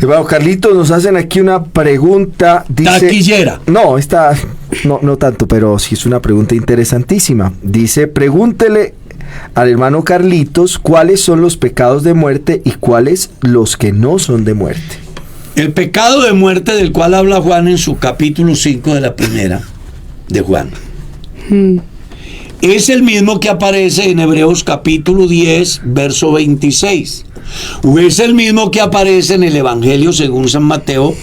Hermano Carlitos, nos hacen aquí una pregunta. Dice, taquillera. No, esta no tanto, pero sí es una pregunta interesantísima. Dice, pregúntele al hermano Carlitos cuáles son los pecados de muerte y cuáles los que no son de muerte. El pecado de muerte del cual habla Juan en su capítulo 5 de la primera de Juan. Es el mismo que aparece en Hebreos capítulo 10, verso 26. O es el mismo que aparece en el Evangelio según San Mateo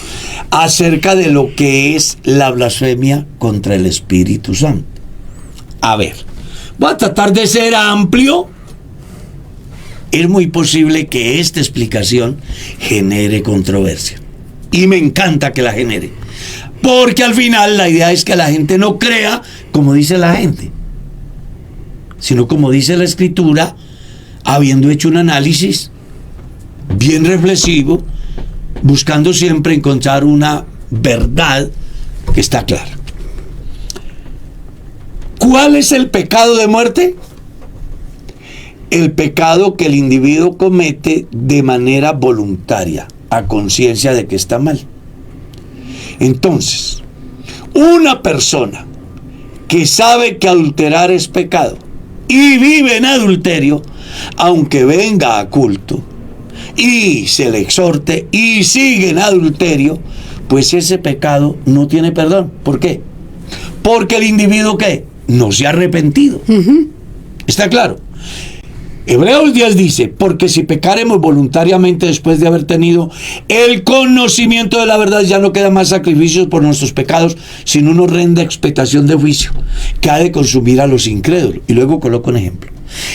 acerca de lo que es la blasfemia contra el Espíritu Santo. A ver, voy a tratar de ser amplio. Es muy posible que esta explicación genere controversia. Y me encanta que la genere. Porque al final la idea es que la gente no crea como dice la gente, sino como dice la Escritura, habiendo hecho un análisis bien reflexivo, buscando siempre encontrar una verdad que está clara. ¿Cuál es el pecado de muerte? El pecado que el individuo comete de manera voluntaria, a conciencia de que está mal. Entonces, una persona que sabe que adulterar es pecado y vive en adulterio, aunque venga a culto y se le exhorte y sigue en adulterio, pues ese pecado no tiene perdón. ¿Por qué? Porque el individuo ¿qué? No se ha arrepentido. ¿Está claro? Hebreos 10 dice, porque si pecaremos voluntariamente después de haber tenido el conocimiento de la verdad, ya no queda más sacrificios por nuestros pecados, sino una horrenda expectación de juicio que ha de consumir a los incrédulos. Y luego coloco un ejemplo.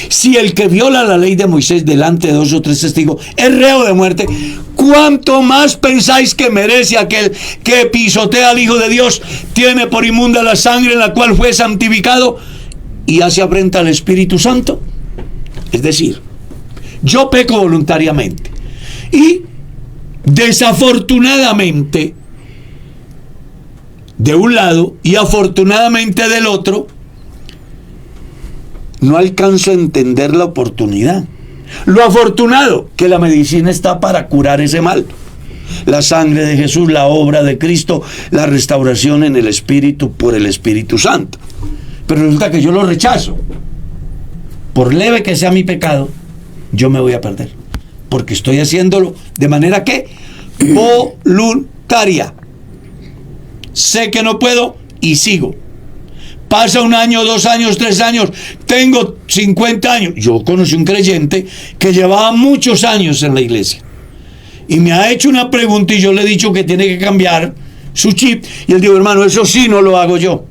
Si el que viola la ley de Moisés delante de 2 o 3 testigos es reo de muerte, ¿cuánto más pensáis que merece aquel que pisotea al Hijo de Dios, tiene por inmunda la sangre en la cual fue santificado y hace afrenta al Espíritu Santo? Es decir, yo peco voluntariamente y desafortunadamente de un lado y afortunadamente del otro, no alcanzo a entender la oportunidad. Lo afortunado, que la medicina está para curar ese mal. La sangre de Jesús, la obra de Cristo, la restauración en el Espíritu por el Espíritu Santo. Pero resulta que yo lo rechazo. Por leve que sea mi pecado, yo me voy a perder. Porque estoy haciéndolo de manera que voluntaria. Sé que no puedo y sigo. Pasa 1 año, 2 años, 3 años, tengo 50 años. Yo conocí un creyente que llevaba muchos años en la iglesia y me ha hecho una pregunta y yo le he dicho que tiene que cambiar su chip y él dijo, hermano, eso sí no lo hago yo.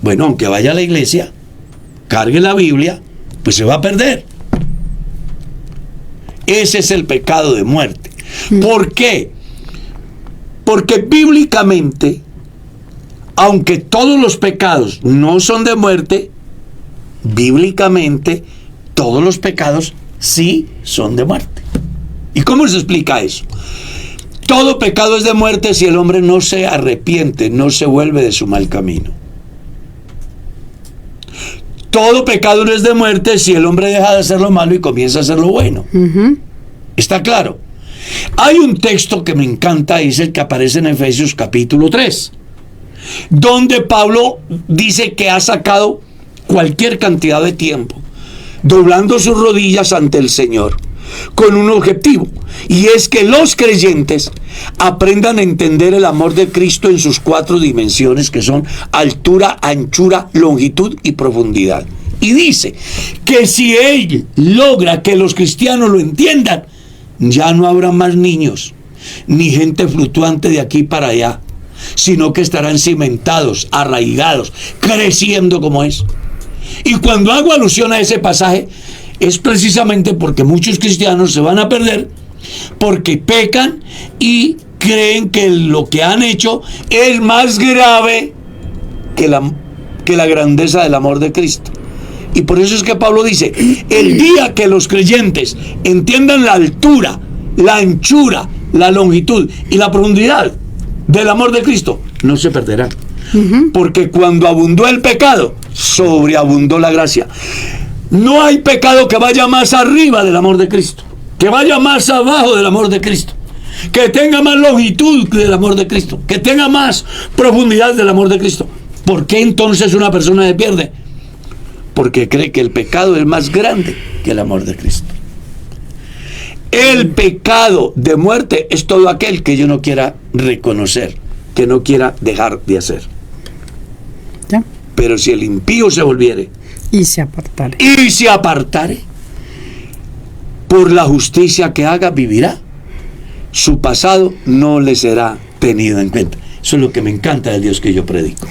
Bueno, aunque vaya a la iglesia, cargue la Biblia, pues se va a perder. Ese es el pecado de muerte. ¿Por qué? Porque bíblicamente, aunque todos los pecados no son de muerte, bíblicamente todos los pecados sí son de muerte. ¿Y cómo se explica eso? Todo pecado es de muerte si el hombre no se arrepiente, no se vuelve de su mal camino. Todo pecado no es de muerte si el hombre deja de hacer lo malo y comienza a hacer lo bueno. ¿Está claro? Hay un texto que me encanta, es el que aparece en Efesios capítulo 3, donde Pablo dice que ha sacado cualquier cantidad de tiempo doblando sus rodillas ante el Señor con un objetivo, y es que los creyentes aprendan a entender el amor de Cristo en sus 4 dimensiones, que son altura, anchura, longitud y profundidad. Y dice que si él logra que los cristianos lo entiendan, ya no habrá más niños ni gente fluctuante de aquí para allá, sino que estarán cimentados, arraigados, creciendo como es. Y cuando hago alusión a ese pasaje, es precisamente porque muchos cristianos se van a perder, porque pecan y creen que lo que han hecho es más grave que la grandeza del amor de Cristo. Y por eso es que Pablo dice, el día que los creyentes entiendan la altura, la anchura, la longitud y la profundidad del amor de Cristo, no se perderán. Porque cuando abundó el pecado, sobreabundó la gracia. No hay pecado que vaya más arriba del amor de Cristo, que vaya más abajo del amor de Cristo. que tenga más longitud del amor de Cristo, que tenga más profundidad del amor de Cristo. ¿Por qué entonces una persona se pierde? Porque cree que el pecado es más grande que el amor de Cristo. El pecado de muerte es todo aquel que yo no quiera reconocer, que no quiera dejar de hacer. ¿Ya? Pero si el impío se volviere Y se apartare. y se apartare, por la justicia que haga vivirá. Su pasado no le será tenido en cuenta. Eso es lo que me encanta del Dios que yo predico.